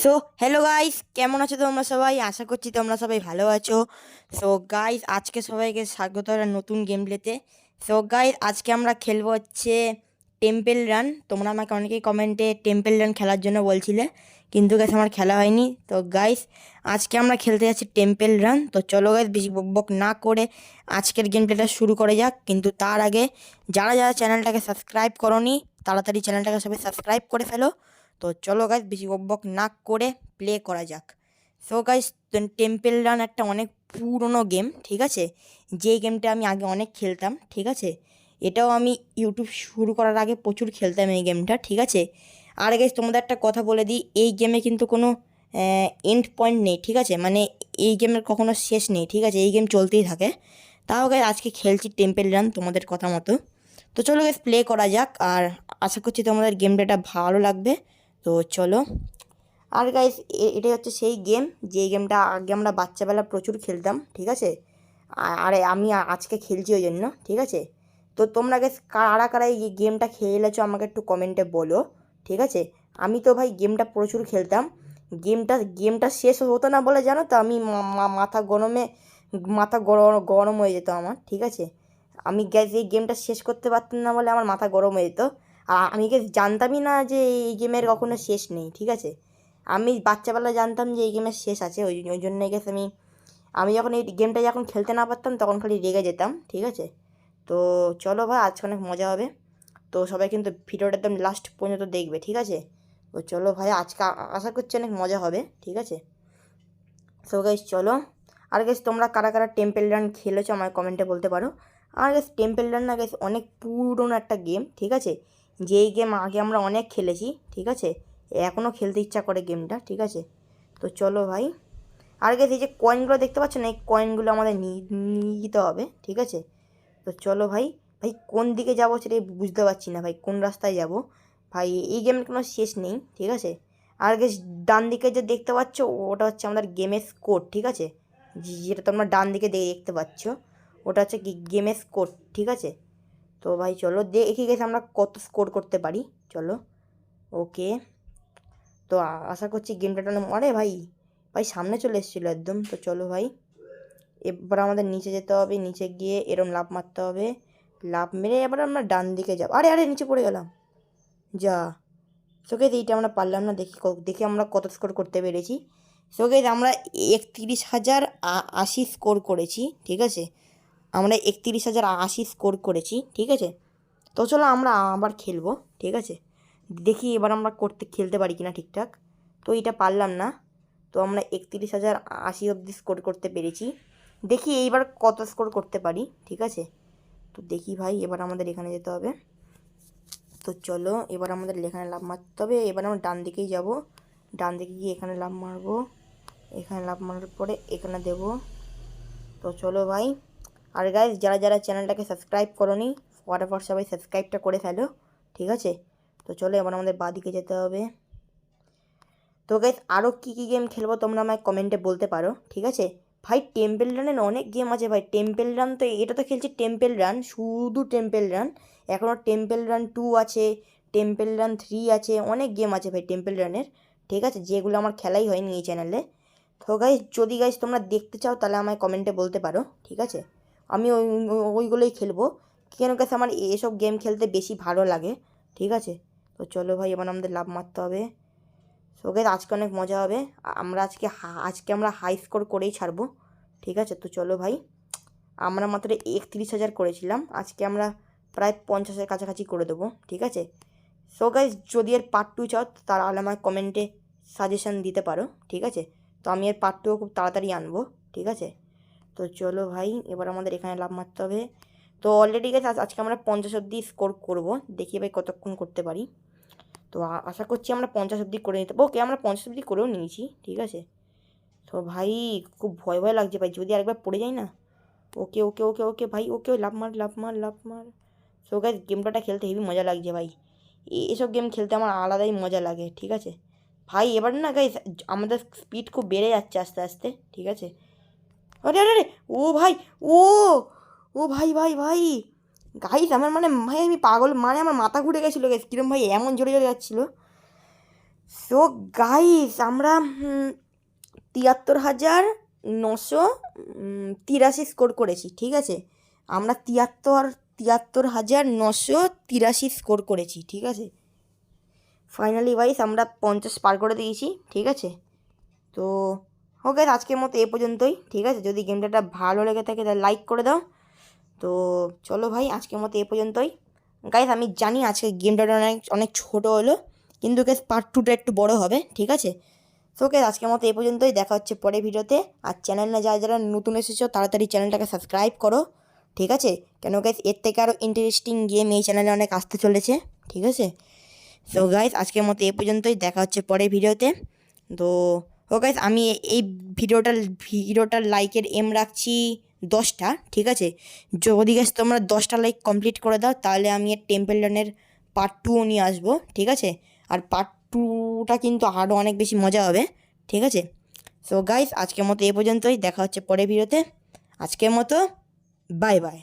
So hello guys, কেমন আছো তোমরা সবাই? আশা করছি তোমরা সবাই ভালো আছো। সো গাইস, আজকে সবাইকে স্বাগত একটা নতুন গেম প্লেতে। সো গাইস, আজকে আমরা খেলবো হচ্ছে টেম্পেল রান। তোমরা আমাকে অনেকেই কমেন্টে টেম্পেল রান খেলার জন্য বলছিলে, কিন্তু গাইস আমার খেলা হয়নি। তো গাইস, আজকে আমরা খেলতে যাচ্ছি টেম্পেল রান। তো চলো গাইস, বেশি বকবক না করে আজকের গেম প্লেটা শুরু করে যাক। কিন্তু তার আগে যারা যারা চ্যানেলটাকে সাবস্ক্রাইব করোনি, তাড়াতাড়ি চ্যানেলটাকে সবাই সাবস্ক্রাইব করে ফেলো। তো চলো গাইস, বেশি বকবক না করে প্লে করা যাক। সো গাইস, টেম্পেল রান একটা অনেক পুরনো গেম, ঠিক আছে? যে গেমটা আমি আগে অনেক খেলতাম, ঠিক আছে? এটাও আমি ইউটিউব শুরু করার আগে প্রচুর খেলতাম এই গেমটা, ঠিক আছে? আর গাইস, তোমাদের একটা কথা বলে দিই, এই গেমে কিন্তু কোনো এন্ড পয়েন্ট নেই, ঠিক আছে? মানে এই গেমের কখনো শেষ নেই, ঠিক আছে? এই গেম চলতেই থাকে। তাও গাইস, আজকে খেলছি টেম্পেল রান তোমাদের কথা মতো। তো চলো গাইস, প্লে করা যাক। আর আশা করছি তোমাদের গেম প্লেটা ভালো লাগবে। তো চলো। আর গাইস, এটাই হচ্ছে সেই গেম, যে গেমটা আগে আমরা বাচ্চাবেলা প্রচুর খেলতাম, ঠিক আছে? আরে আমি আজকে খেলছি ওই জন্য, ঠিক আছে? তো তোমরা গাইস কারা কারা এই গেমটা খেলেছো আমাকে একটু কমেন্টে বলো, ঠিক আছে? আমি তো ভাই গেমটা প্রচুর খেলতাম। গেমটা শেষ হতো না বলে জানো তো, আমি মাথা গরম গরম হয়ে যেত আমার, ঠিক আছে? আমি গ্যাস এই গেমটা শেষ করতে পারতাম না বলে আমার মাথা গরম হয়ে যেত। আর আমি গ্যাস জানতামই না যে এই গেমের কখনো শেষ নেই, ঠিক আছে? আমি বাচ্চাবেলা জানতাম যে এই গেমের শেষ আছে, ওই ওই জন্যই গেছে আমি আমি যখন এই গেমটা যখন খেলতে না পারতাম তখন খালি রেগে যেতাম, ঠিক আছে? তো চলো ভাই, আজকে অনেক মজা হবে। তো সবাই কিন্তু ভিডিওটা একদম লাস্ট পর্যন্ত দেখবে, ঠিক আছে? তো চলো ভাই, আজকে আশা করছি অনেক মজা হবে, ঠিক আছে? সো গাইস চলো। আর গাইস, তোমরা কারা কারা টেম্পেল রান খেলেছো আমায় কমেন্টে বলতে পারো। আর গাইস, টেম্পেল রান না গাইস অনেক পুরনো একটা গেম, ঠিক আছে? যেই গেম আগে আমরা অনেক খেলেছি, ঠিক আছে? এখনও খেলতে ইচ্ছা করে গেমটা, ঠিক আছে? তো চলো ভাই। আর গাইস, এই যে কয়েনগুলো দেখতে পাচ্ছ না, এই কয়েনগুলো আমাদের নিয়ে যেতে হবে, ঠিক আছে? তো চলো ভাই। ভাই কোন দিকে যাবো সেটাই বুঝতে পারছি না ভাই, কোন রাস্তায় যাব ভাই। এই গেমের কোনো শেষ নেই, ঠিক আছে? আর গেস, ডান দিকে যে দেখতে পাচ্ছ ওটা হচ্ছে আমাদের গেমের স্কোর, ঠিক আছে? যেটা তোমরা ডান দিকে দেখতে পাচ্ছ ওটা হচ্ছে গেমের স্কোর, ঠিক আছে? তো ভাই চলো দেখি গেছে আমরা কত স্কোর করতে পারি। চলো। ওকে। তো আশা করছি গেমটা টানো মারে ভাই। ভাই সামনে চলে এসেছিলো একদম। তো চলো ভাই, এবার আমাদের নিচে যেতে হবে, নিচে গিয়ে এরম লাফ মারতে হবে। লাফ মেরে এবার আমরা ডান দিকে যাব। আরে আরে, নিচে পড়ে গেলাম যা। সোকে এইটা আমরা পারলাম না, দেখি দেখি আমরা কত স্কোর করতে পেরেছি। সোকে আমরা 31,080 স্কোর করেছি, ঠিক আছে? আমরা 31,080 স্কোর করেছি, ঠিক আছে? তো চলো আমরা আবার খেলবো, ঠিক আছে? দেখি এবার আমরা খেলতে পারি কিনা ঠিকঠাক। তো এটা পারলাম না। তো আমরা 31,080 অবধি স্কোর করতে পেরেছি। দেখি এইবার কত স্কোর করতে পারি, ঠিক আছে? তো দেখি ভাই, এবার আমাদের এখানে যেতে হবে। তো চলো, এবার আমাদের এখানে লাফ মারতে হবে। এবার আমরা ডান দিকেই যাব। ডান দিকে গিয়ে এখানে লাফ মারবো। এখানে লাফ মারার পরে এখানে দেবো। তো চলো ভাই। আর গাইজ, যারা যারা চ্যানেলটাকে সাবস্ক্রাইব করোনি, ফটাফট সবাই সাবস্ক্রাইবটা করে ফেলো, ঠিক আছে? তো চলো, এবার আমাদের বাঁদিকে যেতে হবে। তো গাইজ, আরও কী কী গেম খেলবো তোমরা আমায় কমেন্টে বলতে পারো, ঠিক আছে? ভাই টেম্পেল রানের অনেক গেম আছে ভাই। টেম্পেল রান তো এটা তো খেলছি টেম্পেল রান, শুধু টেম্পেল রান। এখনও টেম্পেল রান 2 আছে, টেম্পেল রান 3 আছে, অনেক গেম আছে ভাই টেম্পেল রানের, ঠিক আছে? যেগুলো আমার খেলাই হয়নি এই চ্যানেলে। তো গাইজ, যদি গাইজ তোমরা দেখতে চাও তাহলে আমায় কমেন্টে বলতে পারো, ঠিক আছে? আমি ওইগুলোই খেলবো। কেন কাছে আমার এসব গেম খেলতে বেশি ভালো লাগে, ঠিক আছে? তো চলো ভাই, এবার আমাদের লাভ মারতে হবে। সো গাইস, আজকে অনেক মজা হবে। আমরা আজকে আমরা হাই স্কোর করেই ছাড়বো, ঠিক আছে? তো চলো ভাই, আমরা মাত্র 31,000 করেছিলাম, আজকে আমরা প্রায় 50-এর কাছাকাছি করে দেবো, ঠিক আছে? সো গাইস, যদি এর পার্ট 2 চাও তাহলে আমার কমেন্টে সাজেশান দিতে পারো, ঠিক আছে? তো আমি এর পার্ট 2 খুব তাড়াতাড়ি আনবো, ঠিক আছে? তো চলো ভাই, এবার আমাদের এখানে লাভ মারতে হবে। তো অলরেডি গেছে আজকে আমরা 50 অব্দি স্কোর করবো, দেখি ভাই কতক্ষণ করতে পারি। তো আশা করছি আমরা 50 অব্দি করে নিতে। ওকে, আমরা 50 অব্দি করেও নিয়েছি, ঠিক আছে? তো ভাই, খুব ভয় ভয় লাগছে ভাই, যদি আরেকবার পড়ে যাই না। ওকে ওকে ওকে ওকে ভাই, ওকে লাফ মার লাফ মার লাফ মার। সো গাইস, গেমটা খেলতে হেবি মজা লাগছে ভাই। এসব গেম খেলতে আমার আলাদাই মজা লাগে, ঠিক আছে? ভাই এবার না গাইস, আমাদের স্পিড খুব বেড়ে যাচ্ছে আস্তে আস্তে, ঠিক আছে? আরে আরে আরে, ও ভাই, ও ও ভাই ভাই ভাই, গাইস আমার মানে ভাই আমি পাগল, মানে আমার মাথা ঘুরে গেছিলো গাইস, কিরম ভাই এমন জোরে জোরে যাচ্ছিলো। সো গাইস আমরা 73,983 স্কোর করেছি, ঠিক আছে। আমরা 73,983 স্কোর করেছি, ঠিক আছে। ফাইনালি গাইস আমরা 50 পার করে দিয়েছি, ঠিক আছে। তো ওকে, আজকের মতো এ পর্যন্তই, ঠিক আছে। যদি গেমটা ভালো লেগে থাকে তাহলে লাইক করে দাও। তো চলো ভাই, আজকের মতো এ পর্যন্তই গাইস। আমি জানি আজকে গেমটা অনেক অনেক ছোটো হলো, কিন্তু গাইস পার্ট 2টা একটু বড় হবে, ঠিক আছে। তো ওকে, আজকের মতো এ পর্যন্তই, দেখা হচ্ছে পরের ভিডিওতে। আর চ্যানেলে যারা যারা নতুন এসেছো তাড়াতাড়ি চ্যানেলটাকে সাবস্ক্রাইব করো, ঠিক আছে। কেন গাইস এর থেকে আরও ইন্টারেস্টিং গেম এই চ্যানেলে অনেক আসতে চলেছে, ঠিক আছে। সো গাইস আজকের মতো এ পর্যন্তই, দেখা হচ্ছে পরের ভিডিওতে। তো ও গাইস আমি এই ভিডিওটার লাইকের এম রাখছি 10টা, ঠিক আছে। যদি গাইস তোমরা 10টা লাইক কমপ্লিট করে দাও তাহলে আমি এর টেম্পল রানের পার্ট 2ও নিয়ে আসবো, ঠিক আছে। আর পার্ট 2টা কিন্তু আরও অনেক বেশি মজা হবে, ঠিক আছে। সো গাইস আজকের মতো এ পর্যন্তই, দেখা হচ্ছে পরের ভিডিওতে। আজকের মতো বাই বাই।